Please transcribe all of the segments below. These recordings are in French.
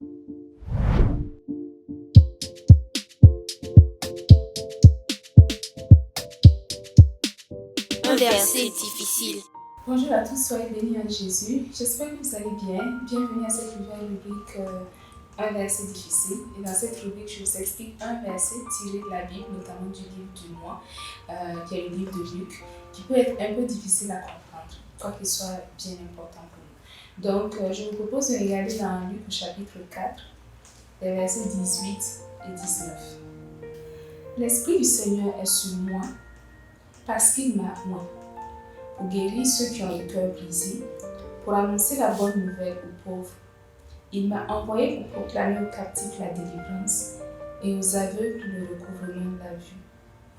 Un verset difficile. Bonjour à tous, soyez bénis en Jésus. J'espère que vous allez bien. Bienvenue à cette nouvelle rubrique Un verset difficile. Et dans cette rubrique, je vous explique un verset tiré de la Bible, notamment du livre du mois, qui est le livre de Luc, qui peut être un peu difficile à comprendre, quoiqu'il soit bien important pour nous. Donc, je vous propose de regarder dans Luc au chapitre 4, les versets 18 et 19. L'Esprit du Seigneur est sur moi, parce qu'il m'a oint pour guérir ceux qui ont le cœur brisé, pour annoncer la bonne nouvelle aux pauvres. Il m'a envoyé pour proclamer aux captifs la délivrance et aux aveugles le recouvrement de la vue,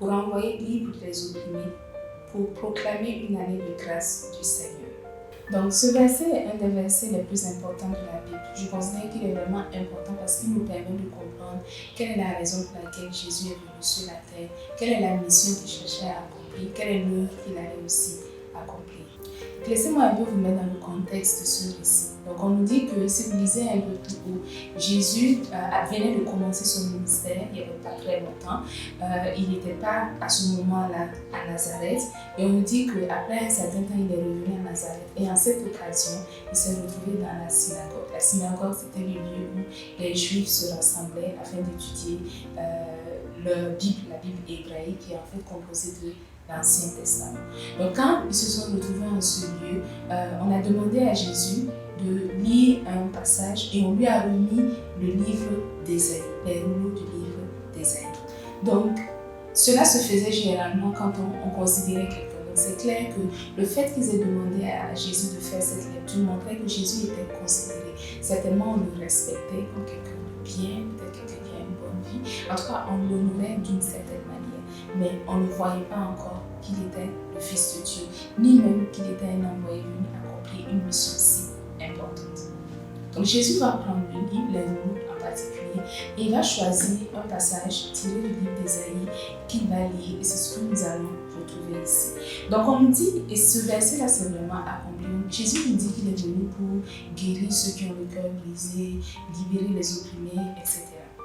pour envoyer libres les opprimés, pour proclamer une année de grâce du Seigneur. Donc ce verset est un des versets les plus importants de la Bible. Je considère qu'il est vraiment important parce qu'il nous permet de comprendre quelle est la raison pour laquelle Jésus est venu sur la terre, quelle est la mission qu'il cherchait à accomplir, quelle est l'œuvre qu'il allait aussi accomplir. Laissez-moi un peu vous mettre dans le contexte de ce récit. Donc on nous dit que, si vous lisez un peu plus haut, Jésus venait de commencer son ministère il n'y avait pas très longtemps. Il n'était pas à ce moment-là à Nazareth. Et on nous dit qu'après un certain temps, il est revenu à Nazareth. Et en cette occasion, il s'est retrouvé dans la synagogue. La synagogue, c'était le lieu où les Juifs se rassemblaient afin d'étudier la Bible hébraïque, qui est en fait composée de l'Ancien Testament. Donc quand ils se sont retrouvés en ce lieu, on a demandé à Jésus de lire un passage et on lui a remis le livre d'Ésaïe, les rouleaux du livre d'Ésaïe. Donc cela se faisait généralement quand on considérait quelqu'un. Donc c'est clair que le fait qu'ils aient demandé à Jésus de faire cette lecture montrait que Jésus était considéré. Certainement on le respectait comme quelqu'un de bien, peut-être quelqu'un qui a une bonne vie. En tout cas on l'honorait d'une certaine manière. Mais on ne voyait pas encore qu'il était le Fils de Dieu, ni même qu'il était un envoyé venu accomplir une mission si importante. Donc Jésus va prendre le livre, les rouleaux en particulier, et il va choisir un passage tiré du livre d'Ésaïe qu'il va lire, et c'est ce que nous allons retrouver ici. Donc on nous dit, et ce verset-là c'est vraiment accompli, Jésus nous dit qu'il est venu pour guérir ceux qui ont le cœur brisé, libérer les opprimés, etc.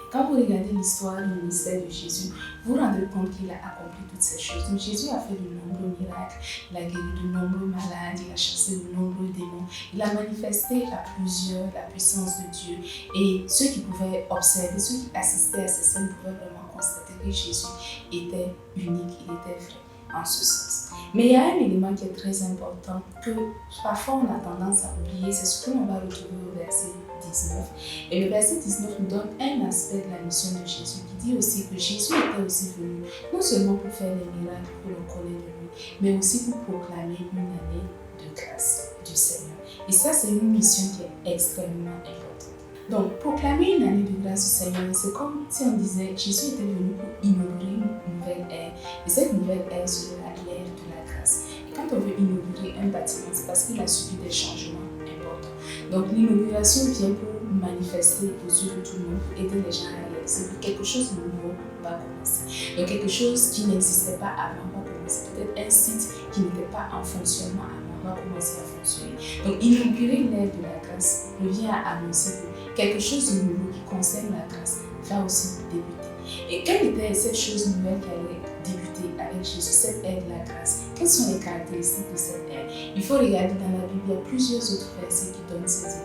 Quand vous regardez l'histoire du ministère de Jésus, vous vous rendrez compte qu'il a accompli toutes ces choses. Donc Jésus a fait de nombreux miracles, il a guéri de nombreux malades, il a chassé de nombreux démons, il a manifesté à plusieurs la puissance de Dieu. Et ceux qui pouvaient observer, ceux qui assistaient à ces scènes pouvaient vraiment constater que Jésus était unique, il était vrai en ce sens. Mais il y a un élément qui est très important que parfois on a tendance à oublier, c'est ce que l'on va retrouver au verset 19. Et le verset 19 nous donne un aspect de la mission de Jésus qui dit aussi que Jésus était aussi venu non seulement pour faire les miracles que l'on connaît de lui, mais aussi pour proclamer une année de grâce du Seigneur. Et ça, c'est une mission qui est extrêmement importante. Donc, proclamer une année de grâce du Seigneur, c'est comme si on disait Jésus était venu pour inaugurer une nouvelle ère. Et cette nouvelle ère sera l'ère de la grâce. Et quand on veut inaugurer un bâtiment, c'est parce qu'il a subi des changements importants. Donc, l'inauguration vient pour manifester aux yeux de tout le monde, pour aider les gens à réaliser que quelque chose de nouveau va commencer. Donc, quelque chose qui n'existait pas avant va commencer. Peut-être un site qui n'était pas en fonctionnement avant va commencer à fonctionner. Donc, inaugurer l'ère de la grâce revient à annoncer que quelque chose de nouveau qui concerne la grâce va aussi débuter. Et quelle était cette chose nouvelle qui allait débuter avec Jésus, cette ère de la grâce? Quelles sont les caractéristiques de cette ère? Il faut regarder dans la Bible, il y a plusieurs autres versets qui donnent ces éléments.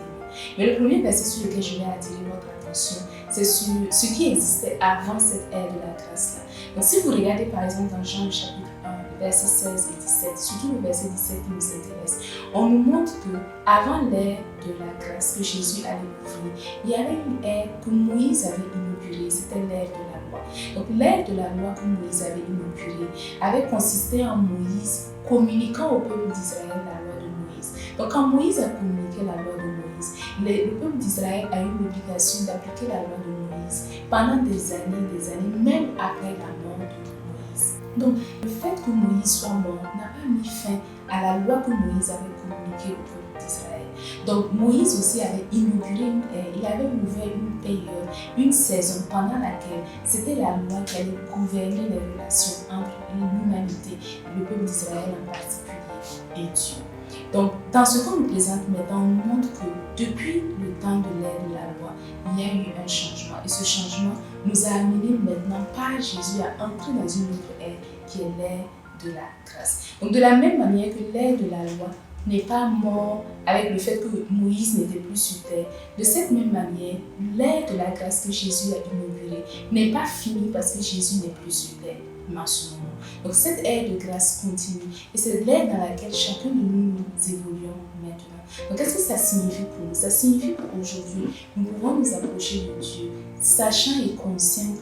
Mais le premier verset sur lequel je vais attirer votre attention, c'est sur ce qui existait avant cette ère de la grâce-là. Donc si vous regardez par exemple dans Jean chapitre 1, versets 16 et 17, surtout le verset 17 qui nous intéresse, on nous montre qu'avant l'ère de la grâce que Jésus allait ouvrir, il y avait une ère que Moïse avait inaugurée, c'était l'ère de la loi. Donc l'ère de la loi que Moïse avait inaugurée avait consisté en Moïse communiquant au peuple d'Israël la loi de Moïse. Donc quand Moïse a communiqué la loi de Moïse, le peuple d'Israël a eu l'obligation d'appliquer la loi de Moïse pendant des années, même après la mort de Moïse. Donc le fait que Moïse soit mort n'a pas mis fin à la loi que Moïse avait communiquée au peuple d'Israël. Donc Moïse aussi avait inauguré une ère, il avait ouvert une période, une saison pendant laquelle c'était la loi qui allait gouverner les relations entre l'humanité, le peuple d'Israël en particulier, et Dieu. Donc, dans ce qu'on nous présente maintenant, on nous montre que depuis le temps de l'ère de la loi, il y a eu un changement. Et ce changement nous a amenés maintenant par Jésus à entrer dans une autre ère qui est l'ère de la grâce. Donc de la même manière que l'ère de la loi n'est pas mort avec le fait que Moïse n'était plus sur terre, de cette même manière, l'ère de la grâce que Jésus a inaugurée n'est pas finie parce que Jésus n'est plus sur terre en ce moment. Donc cette ère de grâce continue et c'est l'ère dans laquelle chacun de nous évoluons maintenant. Donc qu'est-ce que ça signifie pour nous? Ça signifie qu'aujourd'hui, nous pouvons nous approcher de Dieu, sachant et conscient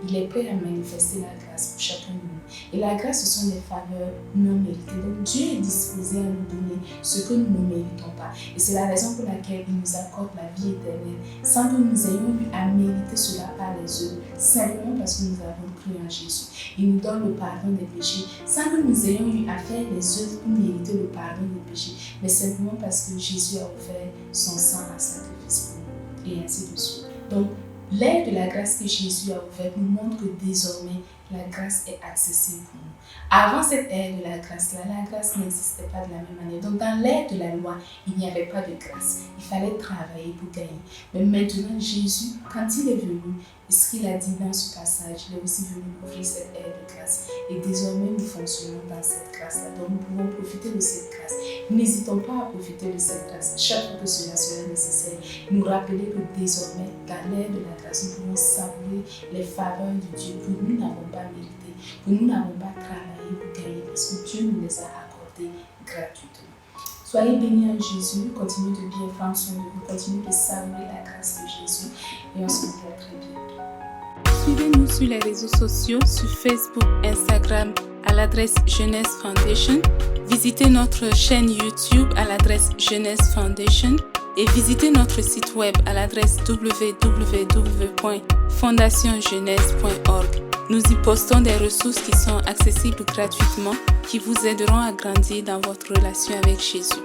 qu'il est prêt à manifester la grâce pour chacun de nous. Et la grâce, ce sont des faveurs non méritées. Donc Dieu est disposé à nous donner ce que nous ne méritons pas. Et c'est la raison pour laquelle il nous accorde la vie éternelle, sans que nous ayons eu à mériter cela par les œuvres, simplement parce que nous avons cru en Jésus. Il nous donne le pardon des péchés, sans que nous ayons eu à faire les œuvres pour mériter le pardon des péchés, mais simplement parce que Jésus a offert son sang en sacrifice pour nous. Et ainsi de suite. Donc, l'ère de la grâce que Jésus a ouverte nous montre que désormais, la grâce est accessible pour nous. Avant cette ère de la grâce-là, la grâce n'existait pas de la même manière. Donc dans l'ère de la loi, il n'y avait pas de grâce. Il fallait travailler pour gagner. Mais maintenant, Jésus, quand il est venu, et ce qu'il a dit dans ce passage, il est aussi venu ouvrir cette ère de grâce. Et désormais, nous fonctionnons dans cette grâce-là. Donc nous pouvons profiter de cette grâce. N'hésitons pas à profiter de cette grâce. Chaque fois que cela sera nécessaire, nous rappeler que désormais, dans l'ère de la grâce, nous pouvons savourer les faveurs de Dieu que nous n'avons pas méritées, que nous n'avons pas travaillé pour gagner, parce que Dieu nous les a accordées gratuitement. Soyez bénis en Jésus, continuez de bien prendre soin de vous, continuez de savourer la grâce de Jésus et on se revoit très bientôt. Suivez-nous sur les réseaux sociaux, sur Facebook, Instagram à l'adresse Jeunesse Foundation. Visitez notre chaîne YouTube à l'adresse Jeunesse Foundation et visitez notre site web à l'adresse www.fondationjeunesse.org. Nous y postons des ressources qui sont accessibles gratuitement, qui vous aideront à grandir dans votre relation avec Jésus.